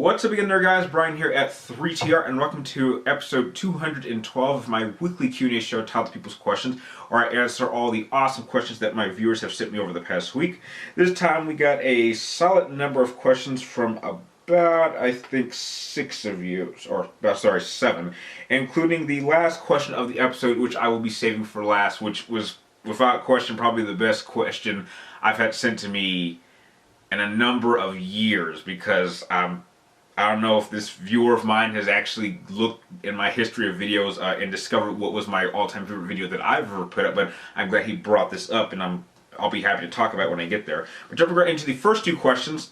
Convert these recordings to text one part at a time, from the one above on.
What's up again there, guys? Brian here at 3TR, and welcome to episode 212 of my weekly Q&A show, Titled People's Questions, where I answer all the awesome questions that my viewers have sent me over the past week. This time we got a solid number of questions from about, I think, 6 of you, or, sorry, 7, including the last question of the episode, which I will be saving for last, which was, without question, probably the best question I've had sent to me in a number of years, because I don't know if this viewer of mine has actually looked in my history of videos and discovered what was my all-time favorite video that I've ever put up, but I'm glad he brought this up, and I'll be happy to talk about it when I get there. But jumping right into the first two questions,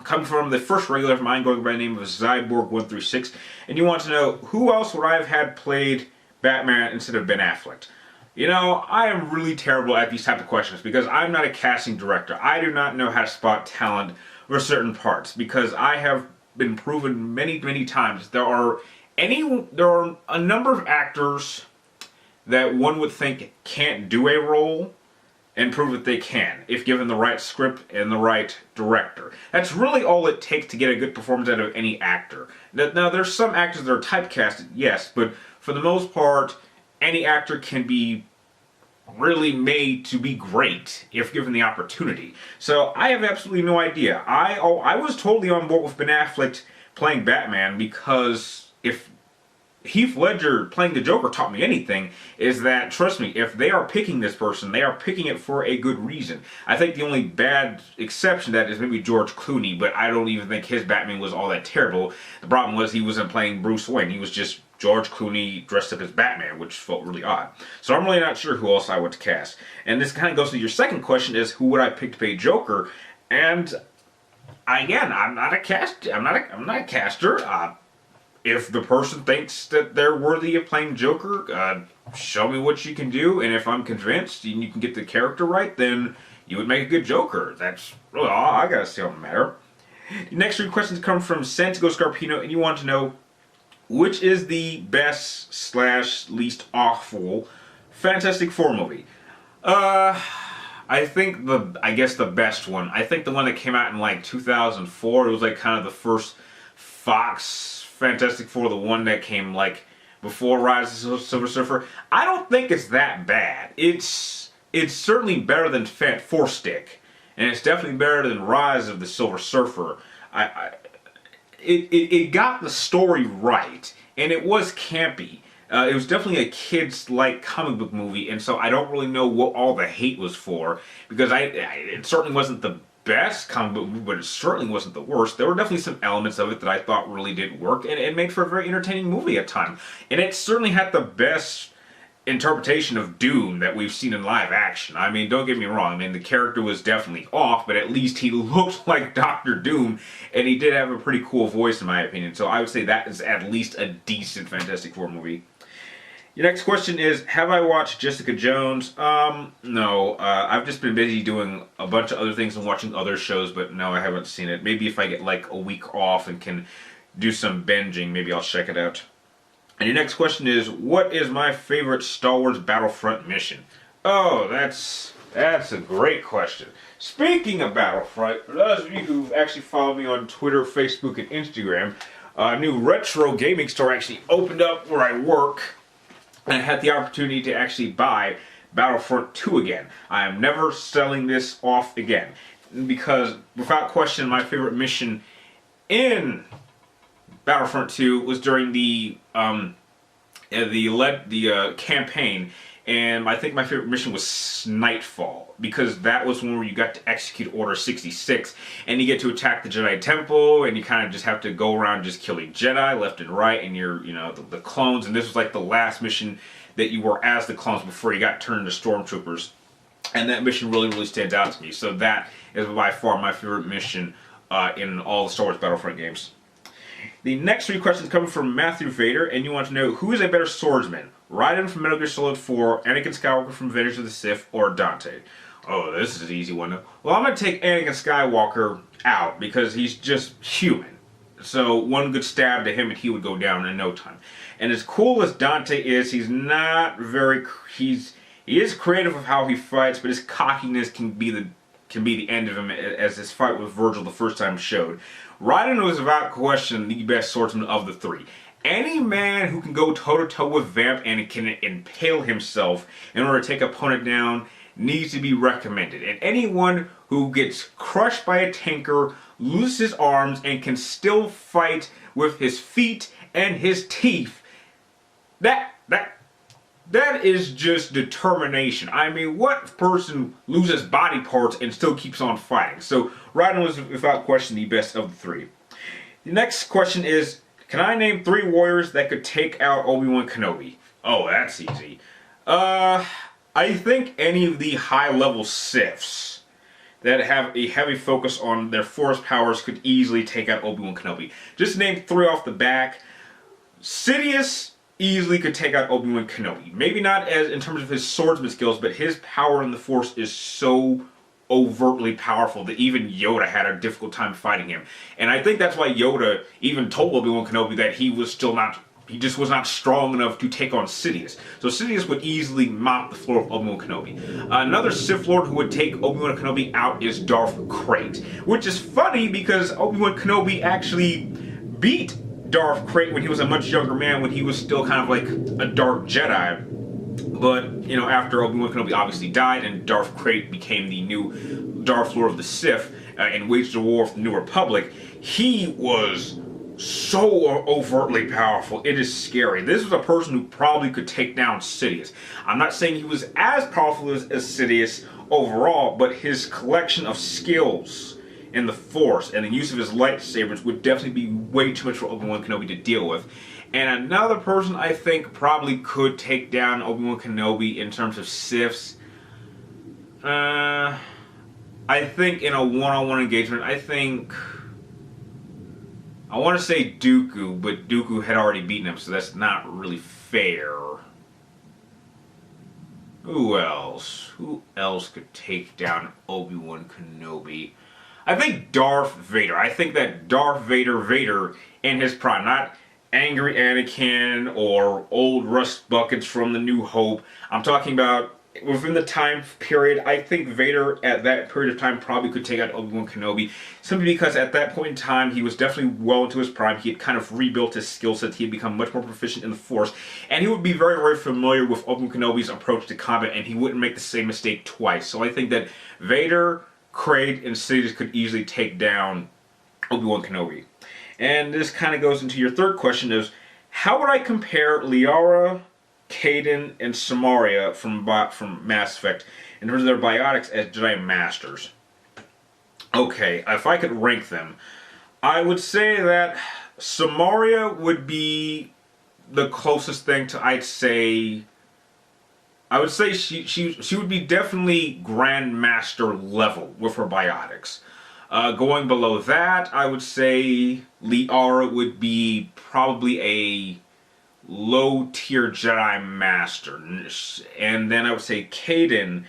coming from the first regular of mine, going by the name of Zyborg136, and you want to know, who else would I have had played Batman instead of Ben Affleck? You know, I am really terrible at these type of questions because I'm not a casting director. I do not know how to spot talent for certain parts, because I have been proven many times there are a number of actors that one would think can't do a role and prove that they can if given the right script and the right director. That's really all it takes to get a good performance out of any actor. Now there's some actors that are typecasted, yes, but for the most part any actor can be really made to be great if given the opportunity. So I have absolutely no idea. I was totally on board with Ben Affleck playing Batman, because if Heath Ledger playing the Joker taught me anything, is that, trust me, if they are picking this person, they are picking it for a good reason. I think the only bad exception to that is maybe George Clooney, but I don't even think his Batman was all that terrible. The problem was he wasn't playing Bruce Wayne. He was just George Clooney dressed up as Batman, which felt really odd. So I'm really not sure who else I would cast. And this kind of goes to your second question, is who would I pick to play Joker? And again, I'm not a caster. If the person thinks that they're worthy of playing Joker, show me what you can do, and if I'm convinced and you can get the character right, then you would make a good Joker. That's really all I gotta say on the matter. The next 3 questions come from Santiago Scarpino, and you want to know, which is the best / least awful Fantastic Four movie? I think I guess the best one. I think the one that came out in like 2004. It was like kind of the first Fox Fantastic Four, the one that came like before Rise of the Silver Surfer. I don't think it's that bad. It's certainly better than Four Stick, and it's definitely better than Rise of the Silver Surfer. It got the story right, and it was campy. It was definitely a kids-like comic book movie, and so I don't really know what all the hate was for, because it certainly wasn't the best comic book movie, but it certainly wasn't the worst. There were definitely some elements of it that I thought really did work, and it made for a very entertaining movie at times. And it certainly had the best interpretation of Doom that we've seen in live action. I mean, don't get me wrong, I mean, the character was definitely off, but at least he looked like Dr. Doom, and he did have a pretty cool voice in my opinion, so I would say that is at least a decent Fantastic Four movie. Your next question is, have I watched Jessica Jones? No. I've just been busy doing a bunch of other things and watching other shows, but no, I haven't seen it. Maybe if I get like a week off and can do some binging, maybe I'll check it out. And your next question is, what is my favorite Star Wars Battlefront mission? Oh, that's a great question. Speaking of Battlefront, for those of you who've actually followed me on Twitter, Facebook, and Instagram, a new retro gaming store actually opened up where I work, and I had the opportunity to actually buy Battlefront 2 again. I am never selling this off again, because without question my favorite mission in Battlefront 2 was during the campaign, and I think my favorite mission was Nightfall, because that was one where you got to execute Order 66, and you get to attack the Jedi Temple, and you kind of just have to go around just killing Jedi left and right, and you're, you know, the clones, and this was like the last mission that you were as the clones before you got turned into stormtroopers, and that mission really stands out to me. So that is by far my favorite mission in all the Star Wars Battlefront games. The next 3 questions come from Matthew Vader, and you want to know, who is a better swordsman? Raiden from Metal Gear Solid 4, Anakin Skywalker from Revenge of the Sith, or Dante? Oh, this is an easy one. Well, I'm going to take Anakin Skywalker out, because he's just human. So one good stab to him and he would go down in no time. And as cool as Dante is, he's not very... He is creative of how he fights, but his cockiness can be the can be the end of him, as his fight with Virgil the first time showed. Raiden was without question the best swordsman of the three. Any man who can go toe-to-toe with Vamp and can impale himself in order to take an opponent down needs to be recommended. And anyone who gets crushed by a tanker, loses his arms, and can still fight with his feet and his teeth, that is just determination. I mean, what person loses body parts and still keeps on fighting? So Raiden was without question the best of the three. The next question is, can I name 3 warriors that could take out Obi-Wan Kenobi? Oh, that's easy. I think any of the high-level Siths that have a heavy focus on their force powers could easily take out Obi-Wan Kenobi. Just name 3 off the back. Sidious easily could take out Obi-Wan Kenobi. Maybe not as in terms of his swordsman skills, but his power in the Force is so overtly powerful that even Yoda had a difficult time fighting him. And I think that's why Yoda even told Obi-Wan Kenobi that he just was not strong enough to take on Sidious. So Sidious would easily mop the floor of Obi-Wan Kenobi. Another Sith Lord who would take Obi-Wan Kenobi out is Darth Krayt, which is funny because Obi-Wan Kenobi actually beat Darth Krayt when he was a much younger man, when he was still kind of like a dark Jedi. But, you know, after Obi-Wan Kenobi obviously died and Darth Krayt became the new Darth Lord of the Sith and waged a war with the New Republic, he was so overtly powerful. It is scary. This was a person who probably could take down Sidious. I'm not saying he was as powerful as Sidious overall, but his collection of skills in the Force and the use of his lightsabers would definitely be way too much for Obi-Wan Kenobi to deal with. And another person I think probably could take down Obi-Wan Kenobi in terms of Siths, I think in a one-on-one engagement, I want to say Dooku, but Dooku had already beaten him, so that's not really fair. Who else? Who else could take down Obi-Wan Kenobi? I think Darth Vader. I think that Darth Vader in his prime, not angry Anakin or old rust buckets from the New Hope. I'm talking about within the time period. I think Vader at that period of time probably could take out Obi-Wan Kenobi, simply because at that point in time he was definitely well into his prime. He had kind of rebuilt his skill sets. He had become much more proficient in the Force, and he would be very, very familiar with Obi-Wan Kenobi's approach to combat, and he wouldn't make the same mistake twice. So I think that Vader, Krayt, and Sidious could easily take down Obi-Wan Kenobi. And this kind of goes into your third question, is how would I compare Liara, Kaden, and Samaria from Mass Effect in terms of their biotics as Jedi Masters? Okay, if I could rank them, I would say that Samaria would be the closest thing to, I would say she would be definitely Grandmaster level with her biotics. Going below that, I would say Liara would be probably a low-tier Jedi Master. And then I would say Kaden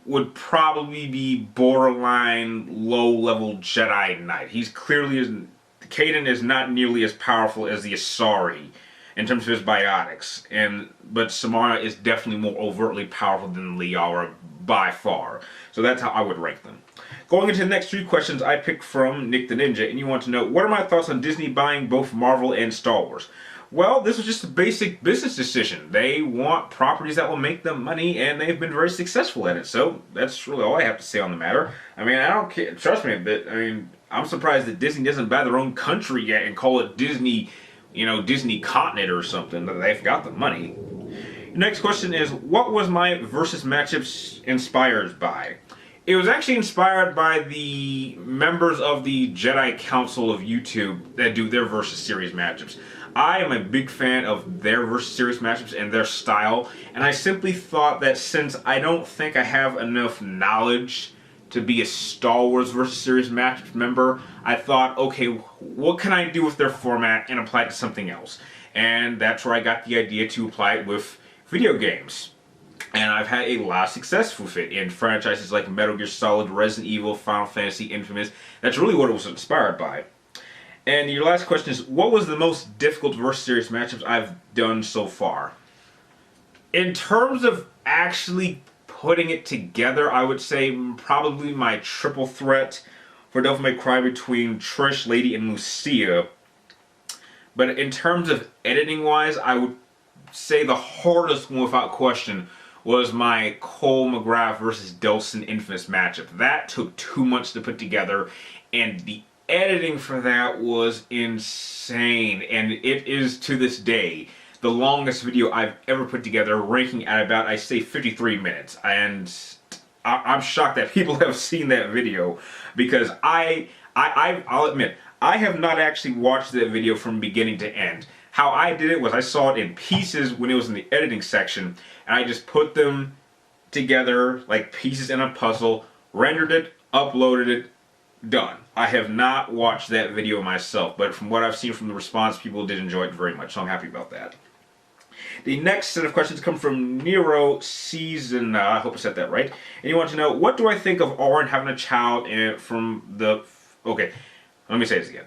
would probably be borderline low-level Jedi Knight. Kaden is not nearly as powerful as the Asari in terms of his biotics, but Samara is definitely more overtly powerful than Liara by far. So that's how I would rank them. Going into the next 3 questions I picked from Nick the Ninja, and you want to know, what are my thoughts on Disney buying both Marvel and Star Wars? Well, this was just a basic business decision. They want properties that will make them money, and they've been very successful at it. So that's really all I have to say on the matter. I mean, I don't care. Trust me, but I'm surprised that Disney doesn't buy their own country yet and call it Disney, Disney Continent or something. They've got the money. Next question is, what was my versus matchups inspired by? It was actually inspired by the members of the Jedi Council of YouTube that do their versus series matchups. I am a big fan of their versus series matchups and their style, and I simply thought that since I don't think I have enough knowledge to be a Star Wars versus series matchups member, I thought, okay, what can I do with their format and apply it to something else? And that's where I got the idea to apply it with video games. And I've had a lot of success with it in franchises like Metal Gear Solid, Resident Evil, Final Fantasy, Infamous. That's really what it was inspired by. And your last question is, what was the most difficult versus series matchups I've done so far? In terms of actually putting it together, I would say probably my triple threat for Devil May Cry between Trish, Lady, and Lucia. But in terms of editing wise, I would say the hardest one without question was my Cole McGrath versus Delsin Infamous matchup. That took 2 months to put together, and the editing for that was insane. And it is, to this day, the longest video I've ever put together, ranking at about, I say, 53 minutes. And I'm shocked that people have seen that video, because I'll admit, I have not actually watched that video from beginning to end. How I did it was I saw it in pieces when it was in the editing section, and I just put them together like pieces in a puzzle, rendered it, uploaded it, done. I have not watched that video myself, but from what I've seen from the response, people did enjoy it very much, so I'm happy about that. The next set of questions come from Nero Season, I hope I said that right. And you want to know, what do I think of Auron having a child from the... Okay, let me say this again.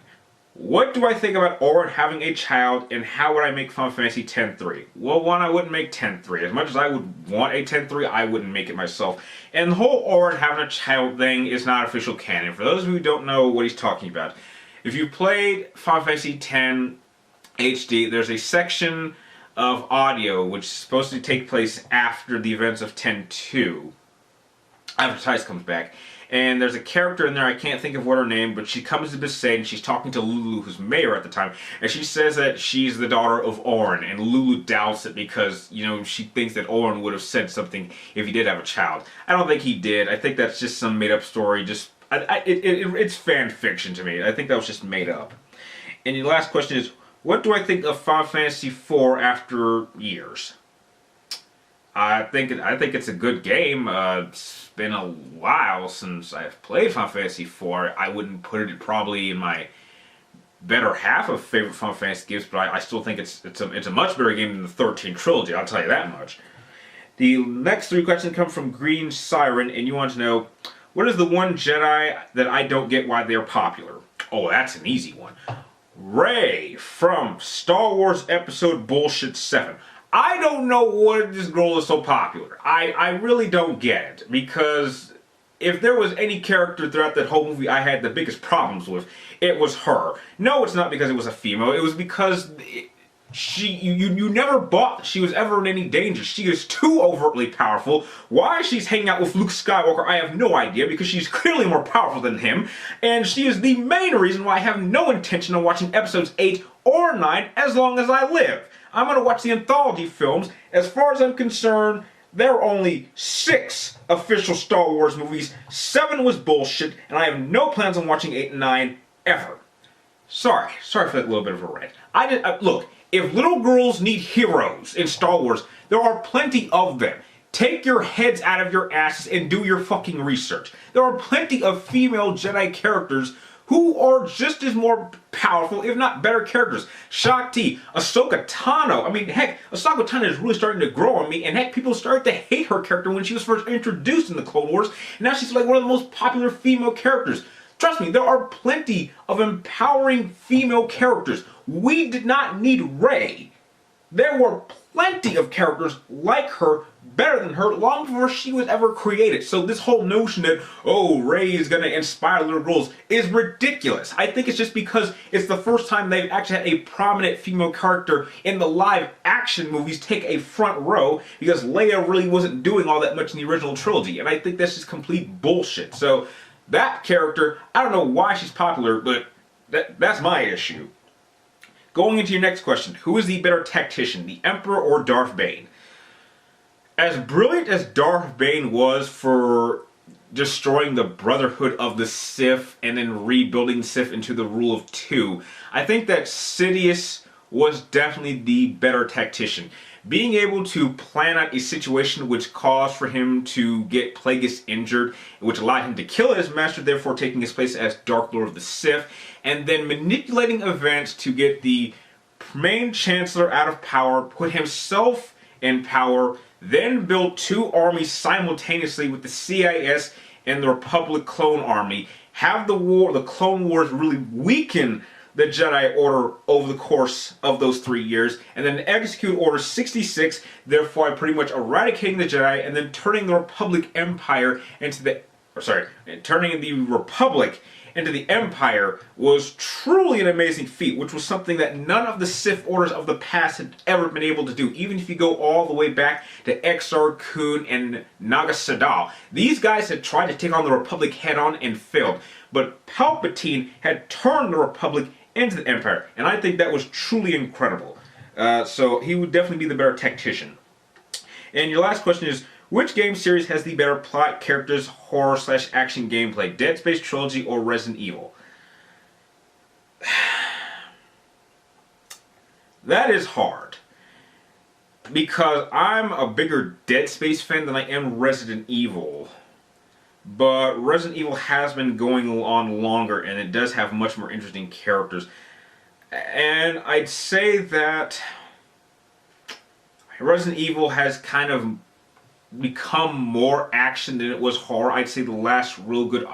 What do I think about Auron having a child, and how would I make Final Fantasy X-3? Well, one, I wouldn't make X-3. As much as I would want a X-3, I wouldn't make it myself. And the whole Auron having a child thing is not official canon. For those of you who don't know what he's talking about, if you played Final Fantasy X HD, there's a section of audio which is supposed to take place after the events of X-2, after Tice comes back. And there's a character in there, I can't think of what her name, but she comes to Besaid and she's talking to Lulu, who's mayor at the time, and she says that she's the daughter of Auron, and Lulu doubts it because, you know, she thinks that Auron would have said something if he did have a child. I don't think he did. I think that's just some made-up story. It's fan fiction to me. I think that was just made up. And the last question is, what do I think of Final Fantasy IV after years? I think it's a good game. It's been a while since I've played Final Fantasy IV. I wouldn't put it probably in my better half of favorite Final Fantasy games, but I still think it's a much better game than the 13 trilogy. I'll tell you that much. The next 3 questions come from Green Siren, and you want to know, what is the one Jedi that I don't get why they're popular? Oh, that's an easy one. Rey from Star Wars Episode Bullshit 7. I don't know why this girl is so popular. I really don't get it, because if there was any character throughout that whole movie I had the biggest problems with, it was her. No, it's not because it was a female. It was because you never bought that she was ever in any danger. She is too overtly powerful. Why she's hanging out with Luke Skywalker, I have no idea, because she's clearly more powerful than him, and she is the main reason why I have no intention of watching episodes 8 or 9 as long as I live. I'm going to watch the anthology films. As far as I'm concerned, there are only 6 official Star Wars movies. 7 was bullshit, and I have no plans on watching 8 and 9 ever. Sorry for that little bit of a rant. Look, if little girls need heroes in Star Wars, there are plenty of them. Take your heads out of your asses and do your fucking research. There are plenty of female Jedi characters who are just as more powerful, if not better characters. Shakti, Ahsoka Tano. I mean, heck, Ahsoka Tano is really starting to grow on me, and heck, people started to hate her character when she was first introduced in the Clone Wars, and now she's like one of the most popular female characters. Trust me, there are plenty of empowering female characters. We did not need Rey. There were plenty of characters like her, better than her, long before she was ever created. So this whole notion that, oh, Rey is going to inspire little girls is ridiculous. I think it's just because it's the first time they've actually had a prominent female character in the live action movies take a front row, because Leia really wasn't doing all that much in the original trilogy. And I think that's just complete bullshit. So that character, I don't know why she's popular, but that's my issue. Going into your next question, who is the better tactician, the Emperor or Darth Bane? As brilliant as Darth Bane was for destroying the Brotherhood of the Sith and then rebuilding Sith into the rule of 2, I think that Sidious was definitely the better tactician. Being able to plan out a situation which caused for him to get Plagueis injured, which allowed him to kill his master, therefore taking his place as Dark Lord of the Sith, and then manipulating events to get the main Chancellor out of power, put himself in power, then build 2 armies simultaneously with the CIS and the Republic Clone Army, have the Clone Wars really weaken the Jedi Order over the course of those 3 years, and then execute Order 66, therefore pretty much eradicating the Jedi, and then turning the Republic Empire into the, turning the Republic into the Empire was truly an amazing feat, which was something that none of the Sith Orders of the past had ever been able to do. Even if you go all the way back to Exar Kun and Naga Sadow, these guys had tried to take on the Republic head-on and failed. But Palpatine had turned the Republic into the Empire, and I think that was truly incredible. So he would definitely be the better tactician. And your last question is, which game series has the better plot, characters, horror/action gameplay? Dead Space Trilogy or Resident Evil? That is hard. Because I'm a bigger Dead Space fan than I am Resident Evil. But Resident Evil has been going on longer, and it does have much more interesting characters. And I'd say that Resident Evil has kind of become more action than it was horror. I'd say the last real good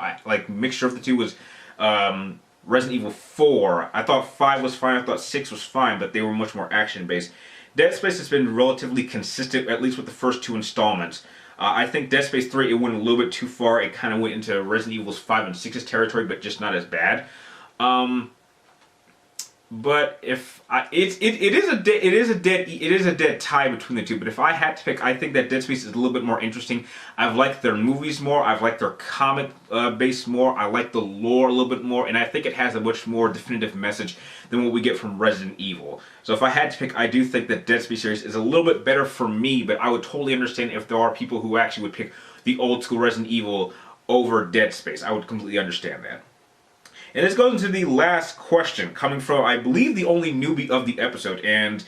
mixture of the two was Resident Evil 4. I thought 5 was fine, I thought 6 was fine, but they were much more action based. Dead Space has been relatively consistent, at least with the first 2 installments. I think Dead Space 3, it went a little bit too far. It kind of went into Resident Evil's 5 and 6's territory, but just not as bad. But if it is a dead tie between the two. But if I had to pick, I think that Dead Space is a little bit more interesting. I've liked their movies more. I've liked their comic base more. I like the lore a little bit more, and I think it has a much more definitive message than what we get from Resident Evil. So if I had to pick, I do think that Dead Space series is a little bit better for me. But I would totally understand if there are people who actually would pick the old school Resident Evil over Dead Space. I would completely understand that. And this goes into the last question, coming from, I believe, the only newbie of the episode. And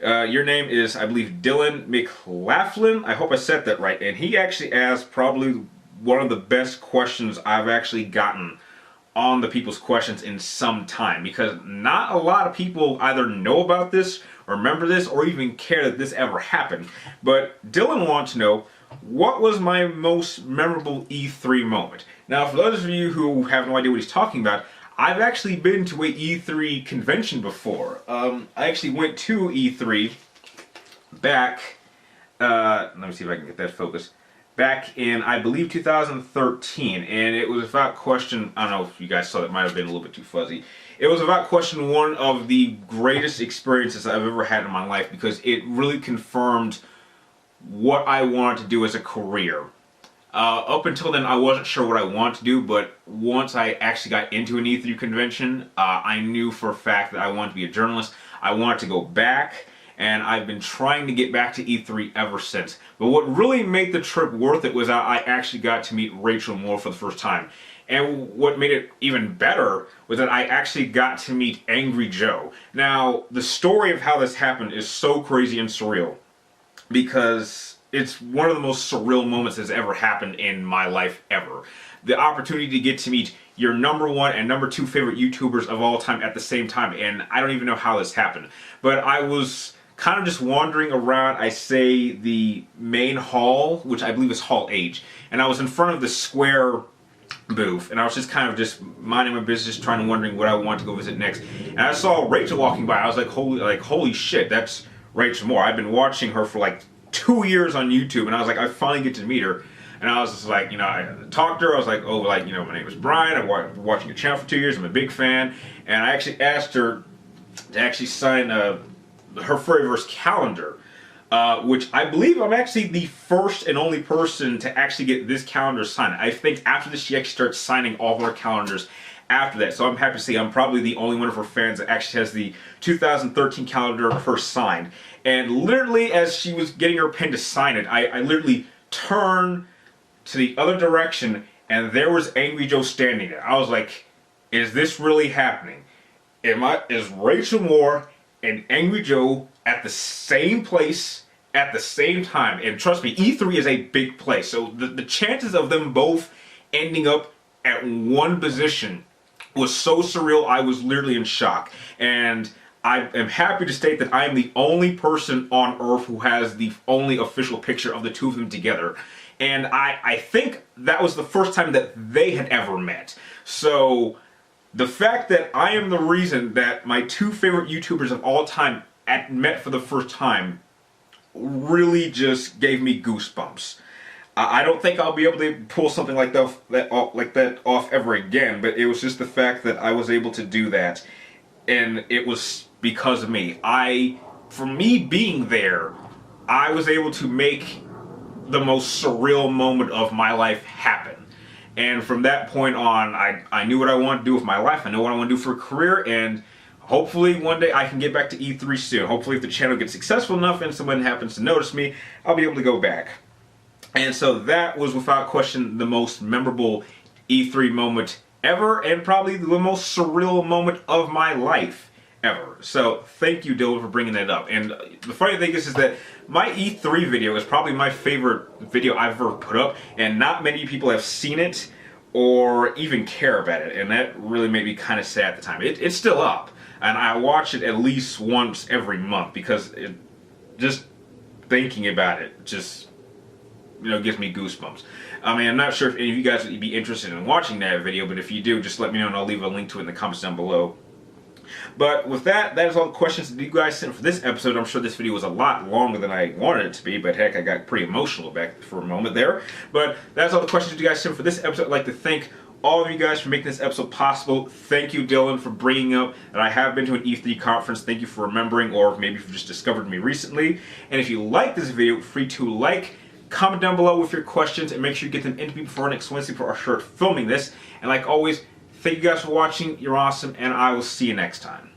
your name is, I believe, Dylan McLoughlin. I hope I said that right. And he actually asked probably one of the best questions I've actually gotten on the People's Questions in some time. Because not a lot of people either know about this, or remember this, or even care that this ever happened. But Dylan wants to know, what was my most memorable E3 moment? Now, for those of you who have no idea what he's talking about, I've actually been to a E3 convention before. I actually went to E3 back, let me see if I can get that focused, back in, I believe, 2013, and it was about question, I don't know if you guys saw that, might have been a little bit too fuzzy. It was about question one of the greatest experiences I've ever had in my life, because it really confirmed what I wanted to do as a career. Up until then, I wasn't sure what I wanted to do, but once I actually got into an E3 convention, I knew for a fact that I wanted to be a journalist. I wanted to go back, and I've been trying to get back to E3 ever since. But what really made the trip worth it was that I actually got to meet Rachel Moore for the first time. And what made it even better was that I actually got to meet Angry Joe. Now, the story of how this happened is so crazy and surreal, because it's one of the most surreal moments that's ever happened in my life ever. The opportunity to get to meet your #1 and #2 favorite YouTubers of all time at the same time, and I don't even know how this happened. But I was kind of just wandering around, I say, the main hall, which I believe is Hall H, and I was in front of the Square booth, and I was just kind of just minding my business, trying to wondering what I wanted to go visit next. And I saw Rachel walking by. I was like, holy shit, that's Rachel Moore. I've been watching her for like 2 years on YouTube, and I was like, I finally get to meet her. And I was just like, I talked to her. I was like, oh, my name is Brian. I've been watching your channel for 2 years. I'm a big fan. And I actually asked her to actually sign her Furryverse calendar, which I believe I'm actually the first and only person to actually get this calendar signed. I think after this, she actually starts signing all of her calendars after that. So I'm happy to see I'm probably the only one of her fans that actually has the 2013 calendar first signed. And literally, as she was getting her pen to sign it, I literally turned to the other direction, and there was Angry Joe standing there. I was like, is this really happening? Is Rachel Moore and Angry Joe at the same place at the same time? And trust me, E3 is a big place, so the chances of them both ending up at one position was so surreal. I was literally in shock. And I am happy to state that I am the only person on Earth who has the only official picture of the two of them together. And I think that was the first time that they had ever met. So The fact that I am the reason that my two favorite YouTubers of all time met for the first time really just gave me goosebumps. I don't think I'll be able to pull something like that off ever again, but it was just the fact that I was able to do that, and it was because of me. For me being there, I was able to make the most surreal moment of my life happen. And from that point on, I knew what I wanted to do with my life. I know what I want to do for a career, and hopefully one day I can get back to E3 soon. Hopefully if the channel gets successful enough and someone happens to notice me, I'll be able to go back. And so that was without question the most memorable E3 moment ever, and probably the most surreal moment of my life ever. So thank you, Dylan, for bringing that up. And the funny thing is that my E3 video is probably my favorite video I've ever put up, and not many people have seen it or even care about it, and that really made me kind of sad at the time. It's still up, and I watch it at least once every month because just thinking about it just, gives me goosebumps. I mean, I'm not sure if any of you guys would be interested in watching that video, but if you do, just let me know and I'll leave a link to it in the comments down below. But with that is all the questions that you guys sent for this episode. I'm sure this video was a lot longer than I wanted it to be, but heck, I got pretty emotional back for a moment there. But that's all the questions that you guys sent for this episode. I'd like to thank all of you guys for making this episode possible. Thank you, Dylan, for bringing up that I have been to an E3 conference. Thank you for remembering, or maybe if you just discovered me recently. And if you like this video, free to like, comment down below with your questions, and make sure you get them into me before next Wednesday for our short filming this. And like always, thank you guys for watching. You're awesome, and I will see you next time.